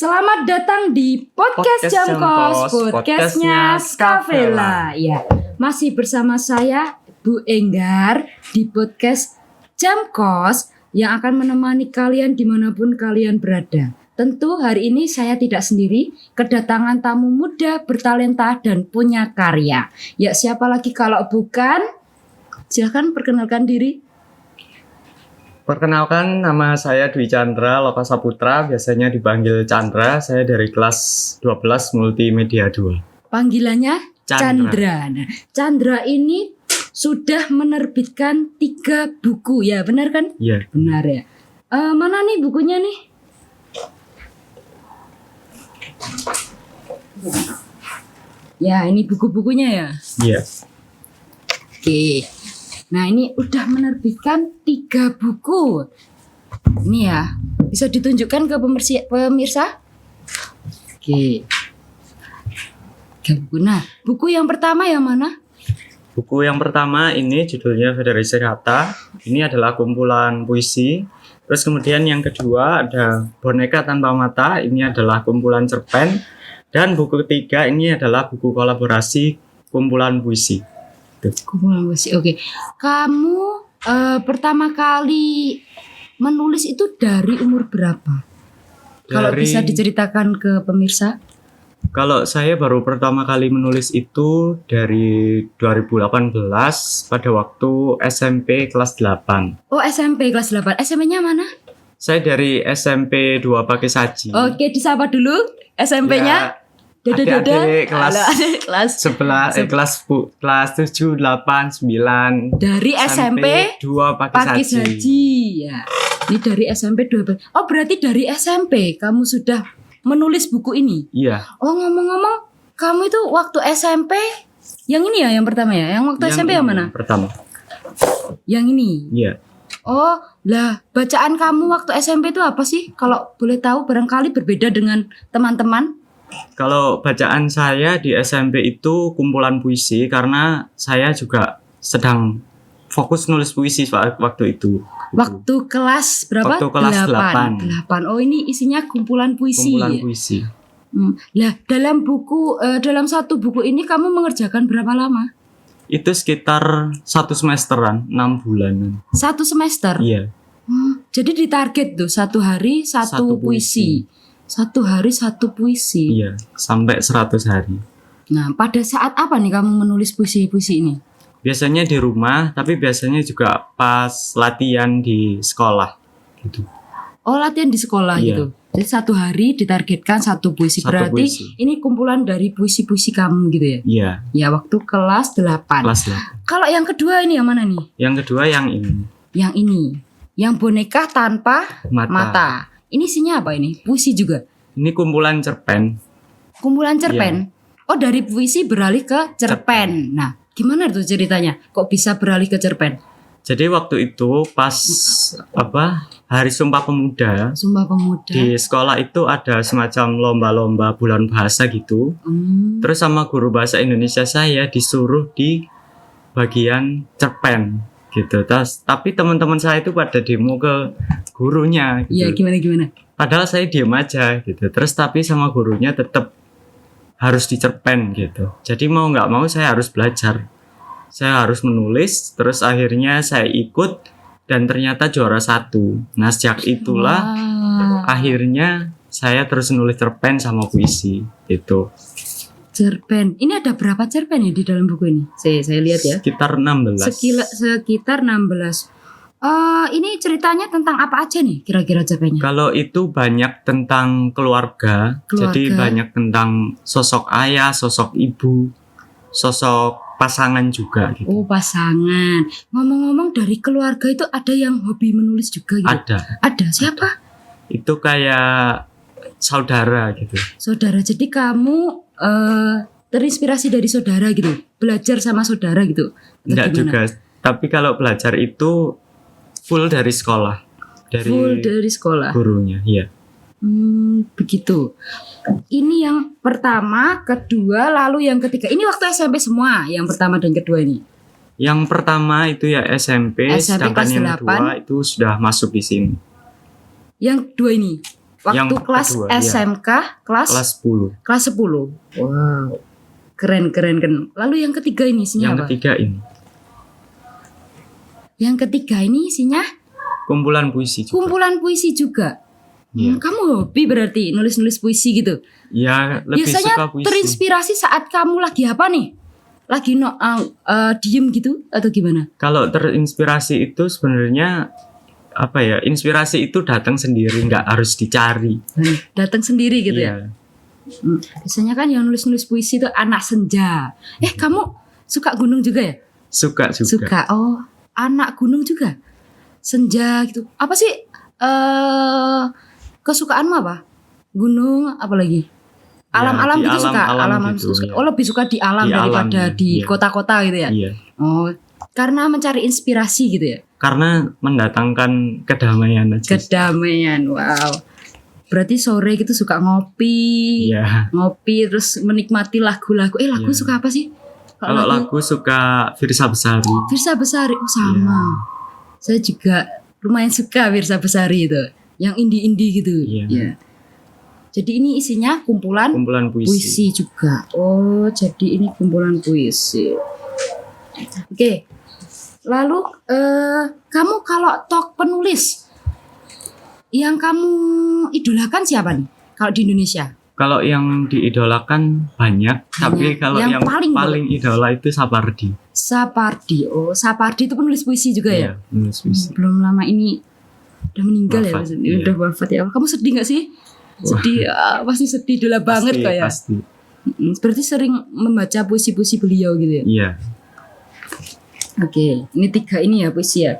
Selamat datang di Podcast Jamkos, podcastnya Skavela. Ya, masih bersama saya Bu Enggar di Podcast Jamkos yang akan menemani kalian dimanapun kalian berada. Tentu hari ini saya tidak sendiri, kedatangan tamu muda, bertalenta dan punya karya. Ya, siapa lagi kalau bukan? Silakan perkenalkan diri. Perkenalkan, nama saya Dwi Chandra Lokasaputra, biasanya dipanggil Chandra. Saya dari kelas 12 Multimedia 2. Panggilannya Chandra. Nah, Chandra ini sudah menerbitkan 3 buku, ya benar kan? Iya. Benar ya. Mana nih bukunya nih? Ya, ini buku-bukunya ya. Iya. Oke. Nah, ini udah menerbitkan 3 buku. Ini ya, bisa ditunjukkan ke pemirsa? Oke. 3 buku. Nah, buku yang pertama yang mana? Buku yang pertama ini judulnya Federasi Kata. Ini adalah kumpulan puisi. Terus kemudian yang kedua ada Boneka Tanpa Mata. Ini adalah kumpulan cerpen. Dan buku ketiga ini adalah buku kolaborasi kumpulan puisi. Kumpulan puisi. Oke. Kamu pertama kali menulis itu dari umur berapa? Kalau bisa diceritakan ke pemirsa? Kalau saya baru pertama kali menulis itu dari 2018 pada waktu SMP kelas 8. Oh, SMP kelas 8. SMP-nya mana? Saya dari SMP 2 Pakai Saji. Oke, disapa dulu SMP-nya. Adik-adik kelas 11, kelas 7, 8, 9. Dari SMP 2 Pakai Saji. Ya. Ini dari SMP 2. Oh, berarti dari SMP kamu sudah menulis buku ini? Iya. Oh, ngomong-ngomong, kamu itu waktu SMP yang ini ya, yang pertama ya? Yang waktu SMP yang mana? Pertama. Yang ini? Iya. Oh, lah bacaan kamu waktu SMP itu apa sih? Kalau boleh tahu barangkali berbeda dengan teman-teman. Kalau bacaan saya di SMP itu kumpulan puisi karena saya juga sedang fokus nulis puisi waktu itu. Waktu kelas berapa? Waktu kelas 8. Oh, ini isinya kumpulan puisi. Kumpulan puisi. Lah, dalam satu buku ini kamu mengerjakan berapa lama? Itu sekitar 1 semesteran, 6 bulanan. 1 semester? Iya. Jadi ditarget tuh 1 hari 1 puisi. 1 hari 1 puisi. Iya, sampai 100 hari. Nah, pada saat apa nih kamu menulis puisi-puisi ini? Biasanya di rumah, tapi biasanya juga pas latihan di sekolah gitu. Oh, latihan di sekolah gitu. Jadi 1 hari ditargetkan 1 puisi. Berarti ini kumpulan dari puisi-puisi kamu gitu ya? Iya. Ya, waktu kelas 8. Kelas 8. Kalau yang kedua ini yang mana nih? Yang kedua yang ini. Yang ini. Yang Boneka Tanpa Mata. Ini isinya apa ini? Puisi juga? Ini kumpulan cerpen. Kumpulan cerpen? Iya. Oh, dari puisi beralih ke cerpen. Nah, gimana tuh ceritanya? Kok bisa beralih ke cerpen? Jadi waktu itu pas Hari Sumpah Pemuda. Sumpah Pemuda. Di sekolah itu ada semacam lomba-lomba bulan bahasa gitu. Terus sama guru bahasa Indonesia saya disuruh di bagian cerpen gitu. Tapi teman-teman saya itu pada demo ke gurunya gitu. Iya, gimana? Padahal saya diam aja gitu. Terus tapi sama gurunya tetap harus dicerpen gitu. Jadi mau nggak mau saya harus belajar. Saya harus menulis. Terus akhirnya saya ikut dan ternyata juara 1. Nah, sejak itulah akhirnya saya terus nulis cerpen sama puisi gitu. Cerpen. Ini ada berapa cerpen ya di dalam buku ini? Saya lihat ya. Sekitar 16. Sekitar 16. Ini ceritanya tentang apa aja nih kira-kira cerpennya? Kalau itu banyak tentang keluarga. Jadi banyak tentang sosok ayah, sosok ibu, sosok pasangan juga gitu. Oh, pasangan. Ngomong-ngomong, dari keluarga itu ada yang hobi menulis juga gitu? Ada. Siapa? Itu kayak saudara gitu. Saudara. Jadi kamu terinspirasi dari saudara gitu? Belajar sama saudara gitu? Enggak juga. Tapi kalau belajar itu full dari sekolah. Full dari sekolah. Gurunya, iya. Begitu. Ini yang pertama, kedua, lalu yang ketiga. Ini waktu SMP semua, yang pertama dan kedua ini. Yang pertama itu ya SMP sedangkan yang kedua itu sudah masuk di sini. Yang kedua ini. Yang kelas kedua, iya. SMK Kelas 10. kelas 10. Wow. Keren. Lalu yang ketiga ini isinya Yang apa? ketiga ini Yang ketiga ini isinya kumpulan puisi juga. kumpulan puisi juga. Iya. Kamu hobi berarti nulis-nulis puisi gitu. Ya, lebih Biasanya suka puisi. terinspirasi saat kamu lagi apa nih? Lagi diem gitu atau gimana? Kalau terinspirasi itu sebenarnya apa ya? Inspirasi itu datang sendiri, nggak harus dicari. Datang sendiri gitu ya. Iya. Biasanya kan yang nulis-nulis puisi itu anak senja. Kamu suka gunung juga ya? Suka juga. Suka. Oh, anak gunung juga. Senja gitu. Apa sih kesukaanmu apa? Gunung apa lagi? Alam-alam di gitu suka. alam-alam Alam gitu, suka. ya. Oh, lebih suka di alam Di daripada alam, di iya. kota-kota gitu ya. Iya. Oh, karena mencari inspirasi gitu ya. Karena mendatangkan kedamaian aja. Kedamaian. Wow. Berarti sore gitu suka ngopi. Iya. Ngopi terus menikmati lagu-lagu. Lagu Iya. suka apa sih? Kalau lagu suka Firsa Besari. Firsa Besari. Oh, sama. Saya juga lumayan suka Firsa Besari itu. Yang indie-indie gitu. Iya. Ya. Jadi ini isinya kumpulan puisi juga. Oh, jadi ini kumpulan puisi. Oke. Lalu kamu kalau penulis yang kamu idolakan siapa nih? Kalau di Indonesia? Kalau yang diidolakan banyak, tapi kalau Yang yang paling paling idola itu Sapardi. Sapardi. Oh, Sapardi itu penulis puisi juga ya? Iya, penulis puisi. Belum lama ini udah meninggal ya, Wafat, maksudnya. iya. Udah wafat ya. Kamu sedih gak sih? Sedih, pasti sedih idola banget kok ya. Pasti. Berarti sering membaca puisi-puisi beliau gitu ya? Iya. Oke, ini 3 ini ya puisi ya.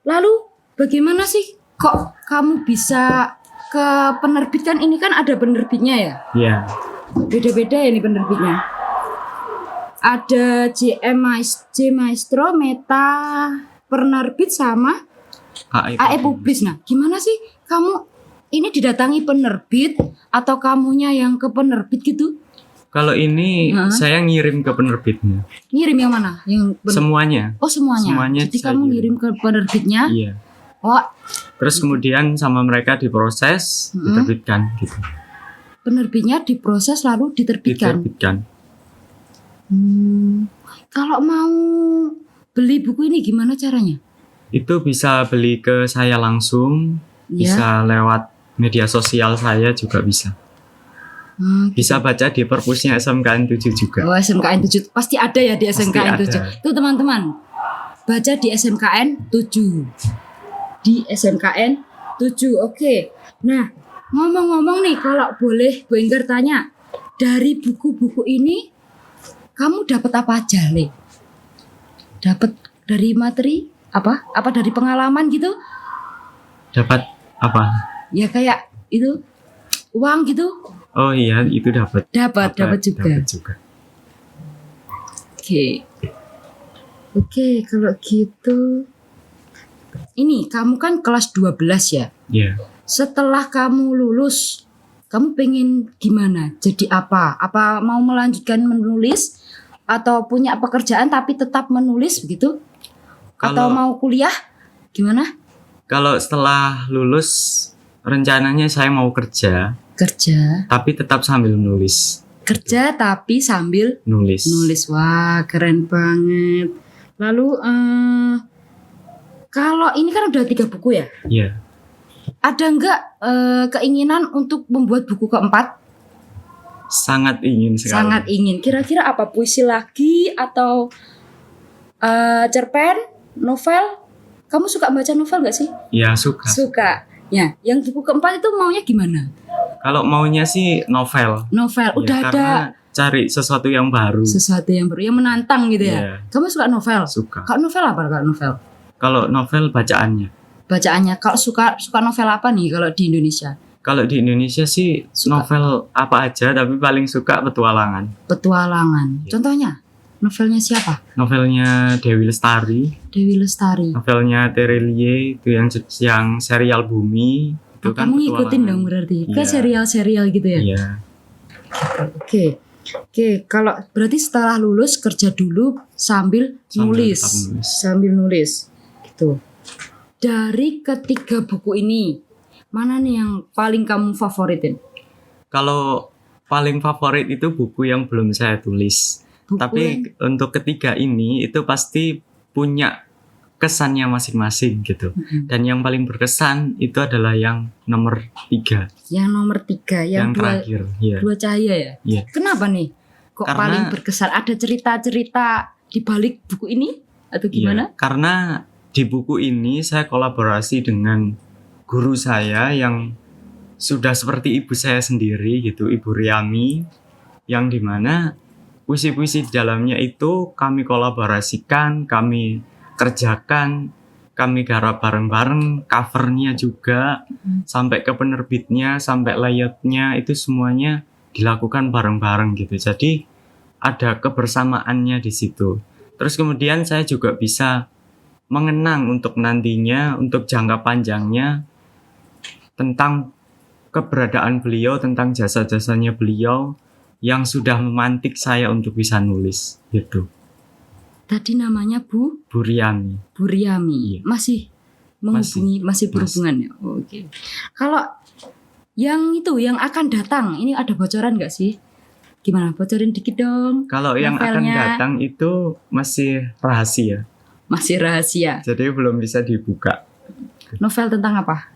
Lalu bagaimana sih kok kamu bisa ke penerbit? Kan ini kan ada penerbitnya ya? Iya. Beda-beda ya ini penerbitnya. Ada J Maestro, Meta, penerbit sama AE Publis. Nah, gimana sih kamu ini didatangi penerbit atau kamunya yang ke penerbit gitu? Kalau ini saya ngirim ke penerbitnya. Ngirim yang mana? Yang Semuanya. Oh, semuanya. Jadi saya kamu ngirim ke penerbitnya? Iya. Oh, Terus kemudian sama mereka diproses, diterbitkan gitu. penerbitnya diproses lalu diterbitkan. Kalau mau beli buku ini gimana caranya? Itu bisa beli ke saya langsung, bisa lewat media sosial saya juga bisa. Bisa baca di perpusnya SMKN 7 juga. Oh, SMKN 7 pasti ada ya di SMKN 7. ada. Itu teman-teman baca di SMKN 7. Di SMKN 7. Oke. Nah, ngomong-ngomong nih, kalau boleh Bu Enggar tanya, dari buku-buku ini kamu dapat apa aja, Le? Dapat dari materi apa? Apa dari pengalaman gitu? Dapat apa? Ya kayak itu uang gitu. Oh iya, itu dapat. Dapat juga. Dapat juga. Oke, kalau gitu. Ini kamu kan kelas 12 ya? Iya. Setelah kamu lulus, kamu pengen gimana? Jadi apa? Apa mau melanjutkan menulis atau punya pekerjaan tapi tetap menulis begitu? Atau mau kuliah? Gimana? Kalau setelah lulus rencananya saya mau kerja tapi tetap sambil nulis. Kerja tapi sambil nulis. Wah, keren banget. Lalu kalau ini kan udah 3 buku ya? Iya. Ada enggak keinginan untuk membuat buku keempat? Sangat ingin sekali. Sangat ingin. Kira-kira apa? Puisi lagi atau cerpen, novel? Kamu suka baca novel gak sih? Iya, suka. Suka. Ya, yang buku keempat itu maunya gimana? Kalau maunya sih novel. Novel. Udah Ya, ada cari sesuatu yang baru. sesuatu yang baru, yang menantang gitu ya. Iya. Kamu suka novel? Suka. Kalau novel apa? Kalau novel bacaannya. Bacaannya. Kalau suka novel apa nih kalau di Indonesia? Kalau di Indonesia sih novel apa aja, tapi paling suka petualangan. Petualangan. Iya. Contohnya? Novelnya siapa? Novelnya Dewi Lestari. Dewi Lestari. Novelnya Terelie itu yang serial Bumi. Itu kan kamu ngikutin petualangan. dong berarti ke Iya. serial-serial gitu ya? Iya. Oke, kalau berarti setelah lulus kerja dulu sambil tetap nulis. nulis. Sambil nulis gitu. Dari ketiga buku ini, Mana nih yang paling kamu favoritin? Kalau paling favorit itu buku yang belum saya tulis. Buku Tapi untuk ketiga ini itu pasti punya kesannya masing-masing gitu. Dan yang paling berkesan itu adalah yang nomor 3. Yang nomor 3, yang terakhir. Ya. Dua Cahaya ya? Iya. Kenapa nih? Kok Karena- paling berkesan? Ada cerita-cerita di balik buku ini? Atau gimana? Iya, karena di buku ini saya kolaborasi dengan guru saya yang sudah seperti ibu saya sendiri gitu, Ibu Riami, yang dimana puisi-puisi di dalamnya itu kami kolaborasikan, kami kerjakan, kami garap bareng-bareng, covernya juga, sampai ke penerbitnya, sampai layoutnya, itu semuanya dilakukan bareng-bareng gitu. Jadi ada kebersamaannya di situ. Terus kemudian saya juga bisa mengenang untuk nantinya, untuk jangka panjangnya, tentang keberadaan beliau, tentang jasa-jasanya beliau yang sudah memantik saya untuk bisa nulis gitu. Tadi namanya Bu Riami. Riami. Iya. Masih menghubungi, masih berhubungan ya? Oke. Kalau yang itu, yang akan datang, ini ada bocoran nggak sih? Gimana? Bocorin dikit dong. Kalau yang akan Novelnya. datang itu masih rahasia, Masih rahasia. jadi belum bisa dibuka. Novel tentang apa?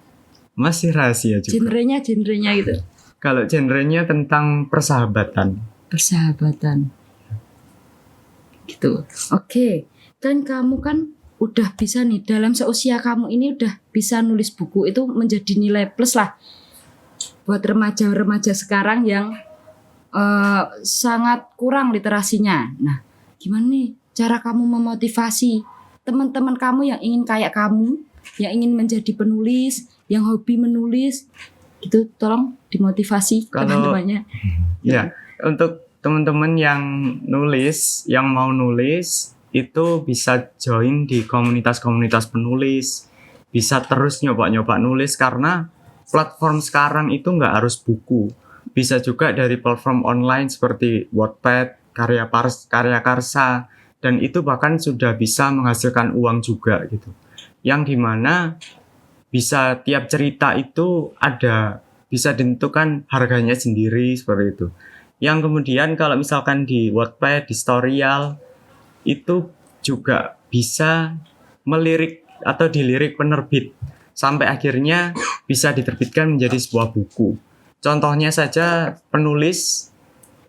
Masih rahasia juga. Genrenya gitu. Kalau genrenya tentang persahabatan. Persahabatan. Gitu. Oke. Dan kamu kan udah bisa nih, dalam seusia kamu ini udah bisa nulis buku, itu menjadi nilai plus lah buat remaja-remaja sekarang yang sangat kurang literasinya. Nah, gimana nih cara kamu memotivasi teman-teman kamu yang ingin kayak kamu, yang ingin menjadi penulis, yang hobi menulis, gitu? Tolong dimotivasi Kalau- teman-temannya. Ya, untuk teman-teman yang nulis, yang mau nulis, itu bisa join di komunitas-komunitas penulis, bisa terus nyoba-nyoba nulis, karena platform sekarang itu nggak harus buku, bisa juga dari platform online seperti Wattpad, Karya Karsa, dan itu bahkan sudah bisa menghasilkan uang juga gitu. Yang dimana bisa tiap cerita itu bisa ditentukan harganya sendiri seperti itu. Yang kemudian kalau misalkan di Wattpad, di Storyal, itu juga bisa melirik atau dilirik penerbit sampai akhirnya bisa diterbitkan menjadi sebuah buku. Contohnya saja penulis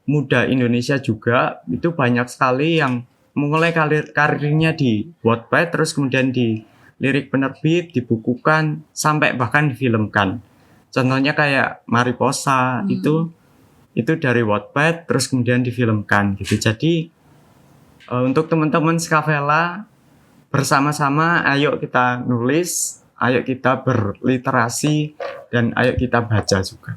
muda Indonesia juga itu banyak sekali yang mulai karirnya di Wattpad, terus kemudian dilirik penerbit, dibukukan, sampai bahkan difilmkan. Contohnya kayak Mariposa itu dari Wattpad terus kemudian difilmkan gitu. Jadi untuk teman-teman Skavela, bersama-sama ayo kita nulis, ayo kita berliterasi, dan ayo kita baca juga.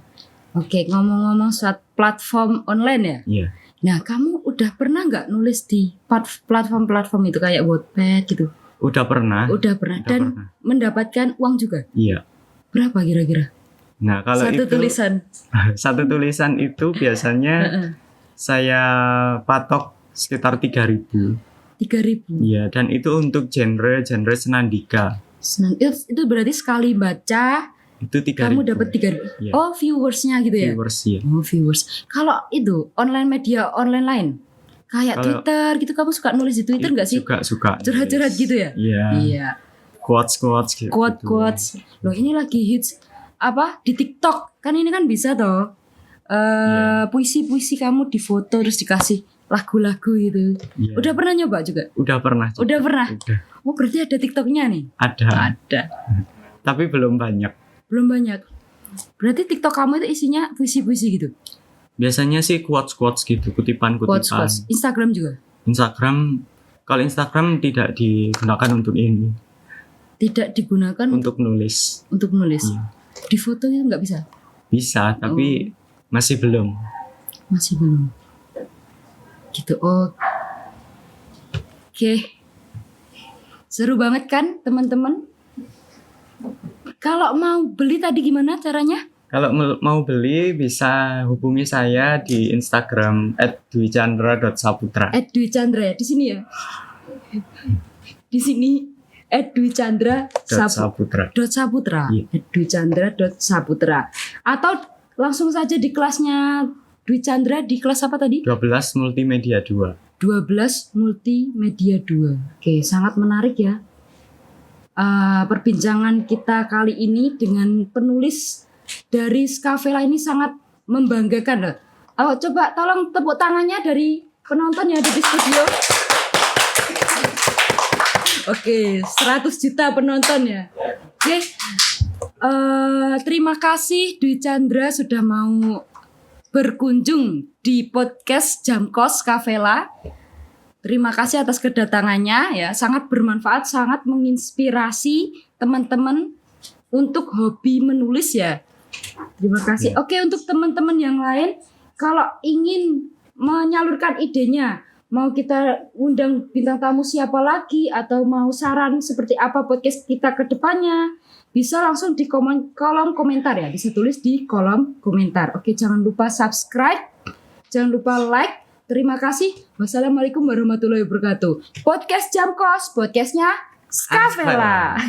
Oke, ngomong-ngomong soal platform online ya. Iya. Nah, kamu udah pernah nggak nulis di platform-platform itu kayak Wattpad gitu? Udah pernah. Udah pernah. Dan pernah. mendapatkan uang juga. Iya. Berapa kira-kira? Nah, kalau Satu itu tulisan. satu tulisan itu biasanya Heeh. saya patok sekitar 3.000. 3.000. Iya, dan itu untuk genre senandika. Itu berarti sekali baca Itu 3.000. kamu dapat 3.000. Iya. Oh, viewersnya gitu ya? Viewers ya. Oh, viewers. Kalau itu online media online lain kayak Kalau- Twitter gitu, kamu suka nulis di Twitter nggak sih? Juga suka. Curhat-curhat gitu ya? Iya. Iya. Quotes gitu. Quotes. Loh, ini lagi hits apa di TikTok. Kan ini kan bisa toh. Puisi-puisi kamu difoto terus dikasih lagu-lagu gitu. Iya. Udah pernah nyoba juga? Udah pernah. juga. Udah pernah. Udah. Oh, berarti ada TikToknya nih? Ada. Ada. Tapi belum banyak. Belum banyak. Berarti TikTok kamu itu isinya puisi-puisi gitu? Biasanya sih quotes gitu, kutipan-kutipan. Quotes. Instagram juga? Instagram, kalau Instagram tidak digunakan untuk ini, Tidak digunakan untuk nulis. untuk nulis. Iya. Di foto itu nggak bisa? Bisa, tapi masih belum. Masih belum. Gitu. Oh. Oke. Seru banget kan teman-teman? Kalau mau beli tadi gimana caranya? Kalau mau beli bisa hubungi saya di Instagram @dwichandra.saputra. Dwi Chandra ya, di sini ya. Di sini @dwichandra_saputra. Iya. @dwichandra_saputra. Atau langsung saja di kelasnya Dwi Chandra di kelas apa tadi? 12 Multimedia 2. 12 Multimedia 2. Oke, sangat menarik ya. Perbincangan kita kali ini dengan penulis dari Skavela ini sangat membanggakan loh. Coba tolong tepuk tangannya dari penonton yang ada di studio. Oke, 100 juta penonton ya. Oke, terima kasih Dwi Chandra sudah mau berkunjung di podcast Jamkos Skavela. Terima kasih atas kedatangannya ya, sangat bermanfaat, sangat menginspirasi teman-teman untuk hobi menulis ya. Terima kasih. Oke, untuk teman-teman yang lain kalau ingin menyalurkan idenya, mau kita undang bintang tamu siapa lagi atau mau saran seperti apa podcast kita ke depannya, bisa langsung di kolom komentar ya, bisa tulis di kolom komentar. Oke, jangan lupa subscribe, jangan lupa like. Terima kasih. Wassalamualaikum warahmatullahi wabarakatuh. Podcast Jamkos, podcastnya Skavela.